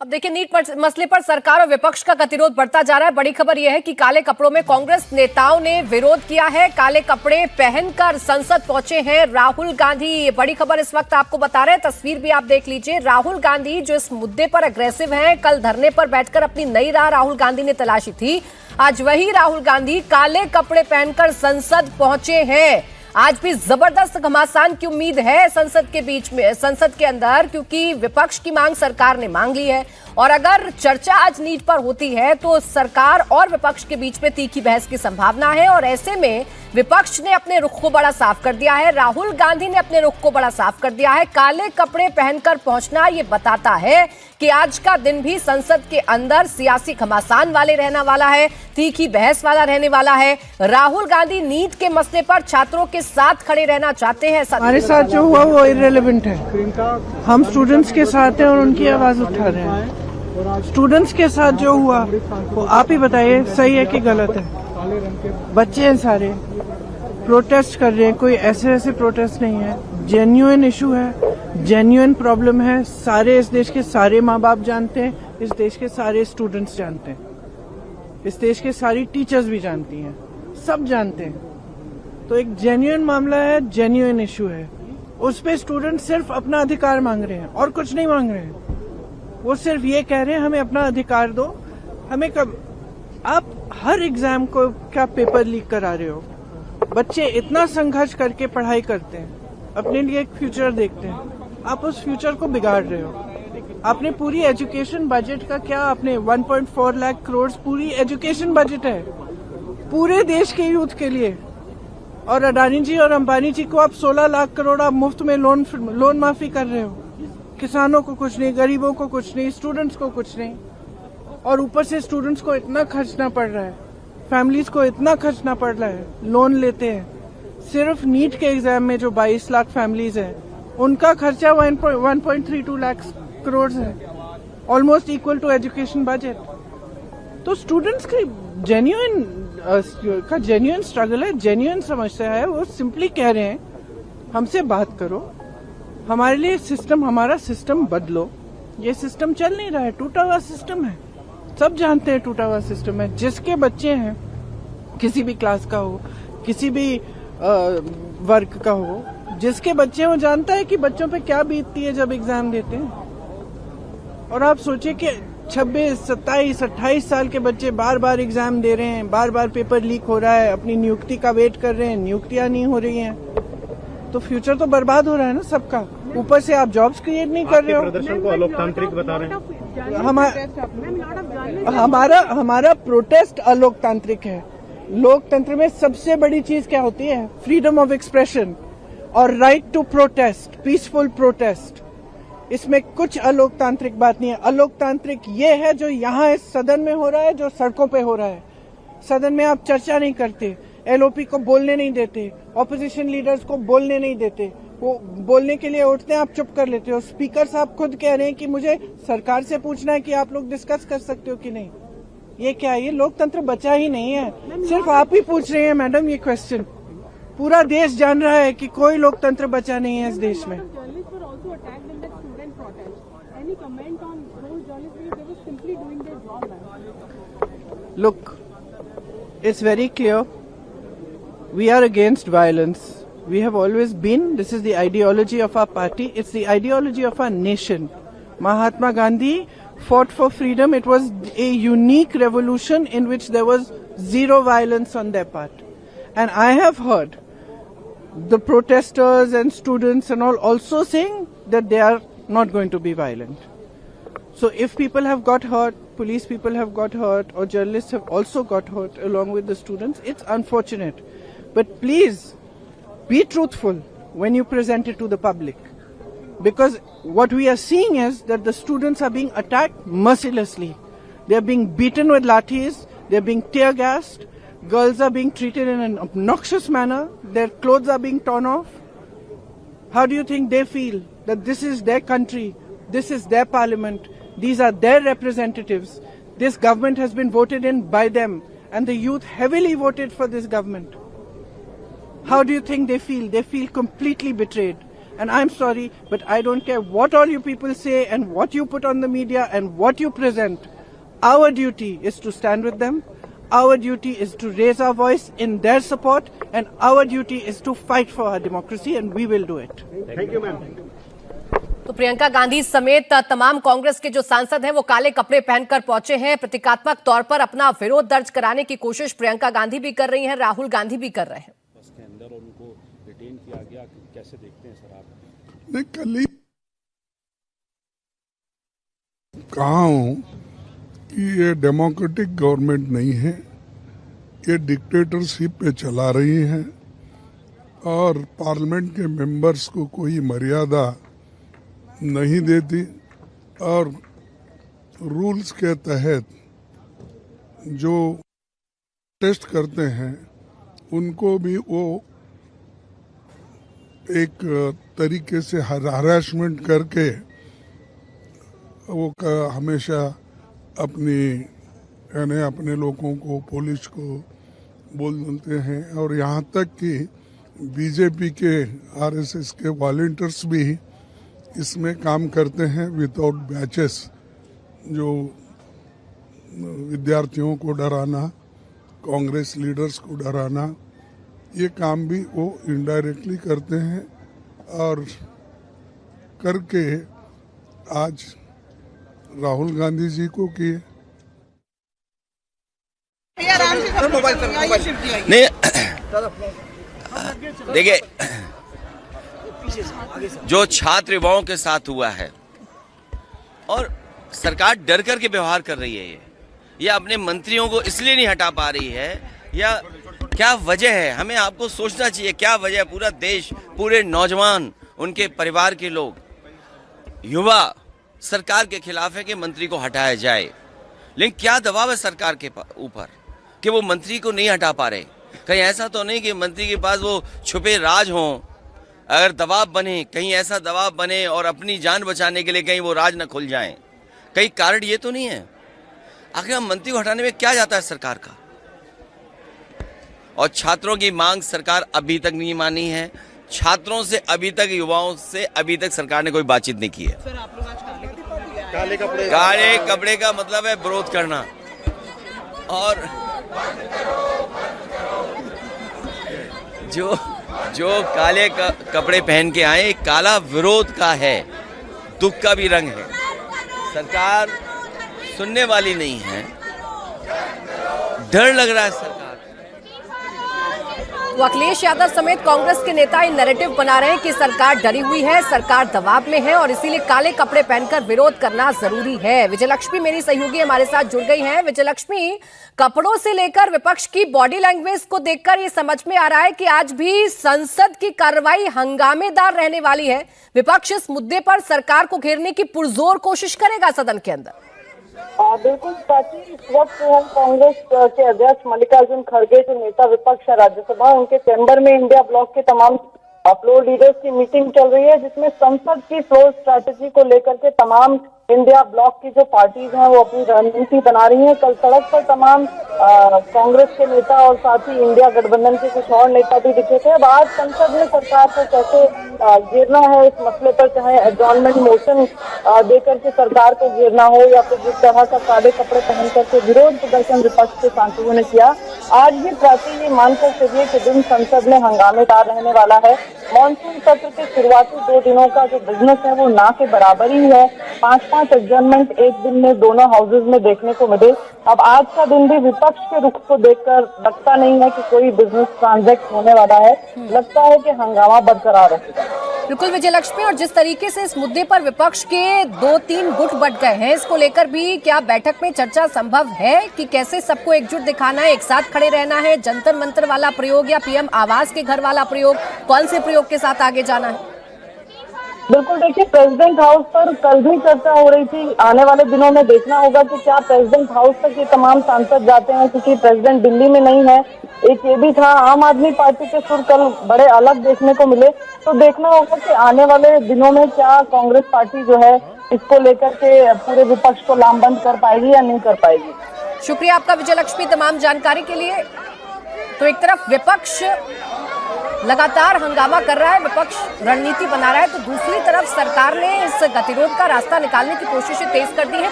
अब देखिए, नीट मसले पर सरकार और विपक्ष का गतिरोध बढ़ता जा रहा है। बड़ी खबर यह है कि काले कपड़ों में कांग्रेस नेताओं ने विरोध किया है। काले कपड़े पहनकर संसद पहुंचे हैं राहुल गांधी। बड़ी खबर इस वक्त आपको बता रहे हैं, तस्वीर भी आप देख लीजिए। राहुल गांधी जो इस मुद्दे पर अग्रेसिव हैं, कल धरने पर बैठकर अपनी नई राह राहुल गांधी ने तलाशी थी। आज वही राहुल गांधी काले कपड़े पहनकर संसद पहुंचे हैं। आज भी जबरदस्त घमासान की उम्मीद है संसद के बीच में, संसद के अंदर, क्योंकि विपक्ष की मांग सरकार ने मांग ली है। और अगर चर्चा आज नीट पर होती है तो सरकार और विपक्ष के बीच में तीखी बहस की संभावना है। और ऐसे में विपक्ष ने अपने रुख को बड़ा साफ कर दिया है, राहुल गांधी ने अपने रुख को बड़ा साफ कर दिया है। काले कपड़े पहनकर पहुंचना ये बताता है कि आज का दिन भी संसद के अंदर सियासी घमासान वाले रहने वाला है, तीखी बहस वाला रहने वाला है। राहुल गांधी नीट के मसले पर छात्रों के साथ खड़े रहना चाहते हैं। हमारे साथ जो हुआ वो इररिलेवेंट है। हम स्टूडेंट्स के साथ हैं और उनकी आवाज उठा रहे हैं। स्टूडेंट्स के साथ जो हुआ वो आप ही बताइए, सही है कि गलत है? बच्चे हैं, सारे प्रोटेस्ट कर रहे हैं, कोई ऐसे प्रोटेस्ट नहीं है। जेन्युइन इशू है, जेन्युइन प्रॉब्लम है। सारे इस देश के सारे माँ बाप जानते हैं, इस देश के सारे स्टूडेंट्स जानते हैं, इस देश के सारी टीचर्स भी जानती हैं, सब जानते हैं। तो एक जेन्युइन मामला है, जेन्युइन इशू है। उस पे स्टूडेंट सिर्फ अपना अधिकार मांग रहे हैं और कुछ नहीं मांग रहे हैं। वो सिर्फ ये कह रहे हैं हमें अपना अधिकार दो। हमें कब, आप हर एग्जाम को क्या पेपर लीक करा रहे हो? बच्चे इतना संघर्ष करके पढ़ाई करते हैं, अपने लिए एक फ्यूचर देखते हैं, आप उस फ्यूचर को बिगाड़ रहे हो। आपने पूरी एजुकेशन बजट का क्या, आपने 1.4 लाख करोड़ पूरी एजुकेशन बजट है पूरे देश के यूथ के लिए। और अडानी जी और अंबानी जी को आप 16 लाख करोड़ आप मुफ्त में लोन माफी कर रहे हो। किसानों को कुछ नहीं, गरीबों को कुछ नहीं, स्टूडेंट्स को कुछ नहीं। और ऊपर से स्टूडेंट्स को इतना खर्चना पड़ रहा है, फैमिलीज को इतना खर्चना पड़ रहा है, लोन लेते हैं। सिर्फ नीट के एग्जाम में जो 22 लाख फैमिलीज हैं, उनका खर्चा 1.32 लाख करोड़ है, almost equal to education budget. तो स्टूडेंट्स की जेन्युइन स्ट्रगल है, जेन्युइन समस्या है। वो सिंपली कह रहे हैं हमसे बात करो, हमारे लिए सिस्टम, हमारा सिस्टम बदलो। ये सिस्टम चल नहीं रहा है, टूटा हुआ सिस्टम है, सब जानते हैं टूटा हुआ सिस्टम है। जिसके बच्चे हैं, किसी भी क्लास का हो, किसी भी वर्ग का हो, जिसके बच्चे हैं वो जानता है कि बच्चों पे क्या बीतती है जब एग्जाम देते हैं। और आप सोचिए कि 26, 27, 28 साल के बच्चे बार बार एग्जाम दे रहे हैं, बार बार पेपर लीक हो रहा है, अपनी नियुक्ति का वेट कर रहे हैं, नियुक्तियां नहीं हो रही हैं। तो फ्यूचर तो बर्बाद हो रहा है ना सबका। ऊपर से आप जॉब्स क्रिएट नहीं कर रहे हो। प्रदर्शन को अलोकतांत्रिक बता रहे हैं। हमारा प्रोटेस्ट अलोकतांत्रिक है। लोकतंत्र में सबसे बड़ी चीज क्या होती है? फ्रीडम ऑफ एक्सप्रेशन और right to protest, peaceful protest. इसमें कुछ अलोकतांत्रिक बात नहीं है। अलोकतांत्रिक ये है जो यहाँ इस सदन में हो रहा है, जो सड़कों पे हो रहा है। सदन में आप चर्चा नहीं करते, एलओपी को बोलने नहीं देते, ऑपोजिशन लीडर्स को बोलने नहीं देते, वो बोलने के लिए उठते हैं, आप चुप कर लेते हो। स्पीकर साहब खुद कह रहे हैं कि मुझे सरकार से पूछना है कि आप लोग डिस्कस कर सकते हो कि नहीं। ये क्या है? ये लोकतंत्र बचा ही नहीं है, सिर्फ आप ही पूछ रहे हैं मैडम ये क्वेश्चन। पूरा देश जान रहा है कि कोई लोकतंत्र बचा नहीं है इस देश में। Look, it's very clear. We are against violence. We have always been. This is the ideology of our party. It's the ideology of our nation. Mahatma Gandhi fought for freedom. It was a unique revolution in which there was zero violence on their part. And I have heard the protesters and students and all also saying that they are not going to be violent. So if people have got hurt, police people have got hurt, or journalists have also got hurt along with the students, it's unfortunate. But please, be truthful when you present it to the public. Because what we are seeing is that the students are being attacked mercilessly. They are being beaten with lathis, they are being tear gassed, girls are being treated in an obnoxious manner, their clothes are being torn off. How do you think they feel that this is their country, this is their parliament, these are their representatives, this government has been voted in by them, and the youth heavily voted for this government? How do you think they feel? They feel completely betrayed. And I'm sorry, but I don't care what all you people say and what you put on the media and what you present. Our duty is to stand with them. Our duty is to raise our voice in their support, and our duty is to fight for our democracy, and we will do it. Thank you, ma'am. तो प्रियंका गांधी समेत तमाम कांग्रेस के जो सांसद हैं वो काले कपड़े पहनकर पहुंचे हैं। प्रतीकात्मक तौर पर अपना विरोध दर्ज कराने की कोशिश प्रियंका गांधी भी कर रही हैं, राहुल गांधी भी कर रहे हैं। बस के अंदर उनको डिटेन किया गया, कैसे देखते हैं सर आप? मैं कल ही कहा हूं कि ये डेमोक्रेटिक गवर्नमेंट नहीं है, ये डिक्टेटरशिप पे चला रही है और पार्लियामेंट के मेंबर्स को कोई मर्यादा नहीं देती और रूल्स के तहत जो टेस्ट करते हैं उनको भी वो एक तरीके से हरासमेंट करके वो हमेशा अपने लोगों को, पुलिस को बोलते हैं और यहाँ तक कि बीजेपी के आरएसएस के वॉलंटियर्स भी इसमें काम करते हैं विदाउट बैचेस। जो विद्यार्थियों को डराना, कांग्रेस लीडर्स को डराना, ये काम भी वो इनडायरेक्टली करते हैं और करके आज राहुल गांधी जी को किए। नहीं, देखिए जो छात्र युवाओं के साथ हुआ है और सरकार डर करके व्यवहार कर रही है, ये अपने मंत्रियों को इसलिए नहीं हटा पा रही है या क्या वजह है, हमें आपको सोचना चाहिए क्या वजह है। पूरा देश, पूरे नौजवान, उनके परिवार के लोग, युवा सरकार के खिलाफ है कि मंत्री को हटाया जाए, लेकिन क्या दबाव है सरकार के ऊपर कि वो मंत्री को नहीं हटा पा रहे। कहीं ऐसा तो नहीं कि मंत्री के पास वो छुपे राज हों, अगर दबाव बने, कहीं ऐसा दबाव बने और अपनी जान बचाने के लिए कहीं वो राज न खुल जाएं, कहीं कारण ये तो नहीं है। आखिर हम मंत्री को हटाने में क्या जाता है सरकार का। और छात्रों की मांग सरकार अभी तक नहीं मानी है, छात्रों से अभी तक, युवाओं से अभी तक सरकार ने कोई बातचीत नहीं की है। काले कपड़े का मतलब है विरोध करना और जो काले कपड़े पहन के आए, काला विरोध का है, दुख का भी रंग है। सरकार सुनने वाली नहीं है, डर लग रहा है सरकार। तो अखिलेश यादव समेत कांग्रेस के नेता ये नैरेटिव बना रहे हैं कि सरकार डरी हुई है, सरकार दबाव में है और इसीलिए काले कपड़े पहनकर विरोध करना जरूरी है। विजयलक्ष्मी मेरी सहयोगी हमारे साथ जुड़ गई हैं। विजयलक्ष्मी, कपड़ों से लेकर विपक्ष की बॉडी लैंग्वेज को देखकर ये समझ में आ रहा है कि आज भी संसद की कार्रवाई हंगामेदार रहने वाली है। विपक्ष इस मुद्दे पर सरकार को घेरने की पुरजोर कोशिश करेगा सदन के अंदर। बिल्कुल प्राची, इस वक्त हम कांग्रेस के अध्यक्ष मल्लिकार्जुन खड़गे, जो नेता विपक्ष है राज्यसभा, उनके चैम्बर में इंडिया ब्लॉक के तमाम फ्लोर लीडर्स की मीटिंग चल रही है, जिसमें संसद की फ्लोर स्ट्रैटेजी को लेकर के तमाम इंडिया ब्लॉक की जो पार्टीज हैं वो अपनी रणनीति बना रही हैं। कल सड़क पर तमाम कांग्रेस के नेता और साथ ही इंडिया गठबंधन के कुछ और नेता भी दिखे थे। अब आज संसद में सरकार को कैसे घेरना है इस मसले पर, चाहे एडजॉर्नमेंट मोशन देकर के सरकार को घेरना हो या फिर जिस तरह का काले कपड़े पहन करके विरोध प्रदर्शन विपक्ष के सांसदों ने किया, आज भी प्राची ये मानकर चलिए कि दिन संसद में हंगामेदार रहने वाला है। मॉनसून सत्र के शुरुआती 2 दिनों का जो बिजनेस है वो ना के बराबर ही है। 5-5 एडजर्नमेंट एक दिन में दोनों हाउसेज में देखने को मिले। अब आज का दिन भी विपक्ष के रुख को देखकर लगता नहीं है कि कोई बिजनेस ट्रांजैक्ट होने वाला है, लगता है कि हंगामा बरकरार रहेगा। बिल्कुल विजयलक्ष्मी, और जिस तरीके से इस मुद्दे पर विपक्ष के 2-3 गुट बट गए हैं, इसको लेकर भी क्या बैठक में चर्चा संभव है कि कैसे सबको एकजुट दिखाना है, एक साथ खड़े रहना है, जंतर मंतर वाला प्रयोग या पीएम आवास के घर वाला प्रयोग, कौन से प्रयोग के साथ आगे जाना है? बिल्कुल, देखिए प्रेसिडेंट हाउस पर कल भी चर्चा हो रही थी। आने वाले दिनों में देखना होगा कि क्या प्रेसिडेंट हाउस तक ये तमाम सांसद जाते हैं, क्योंकि प्रेसिडेंट दिल्ली में नहीं है। एक ये भी था, आम आदमी पार्टी के सुर कल बड़े अलग देखने को मिले, तो देखना होगा कि आने वाले दिनों में क्या कांग्रेस पार्टी जो है इसको लेकर के पूरे विपक्ष को लामबंद कर पाएगी या नहीं कर पाएगी। शुक्रिया आपका विजयलक्ष्मी तमाम जानकारी के लिए। तो एक तरफ विपक्ष लगातार हंगामा कर रहा है, विपक्ष रणनीति बना रहा है, तो दूसरी तरफ सरकार ने इस गतिरोध का रास्ता निकालने की कोशिशें तेज कर दी है।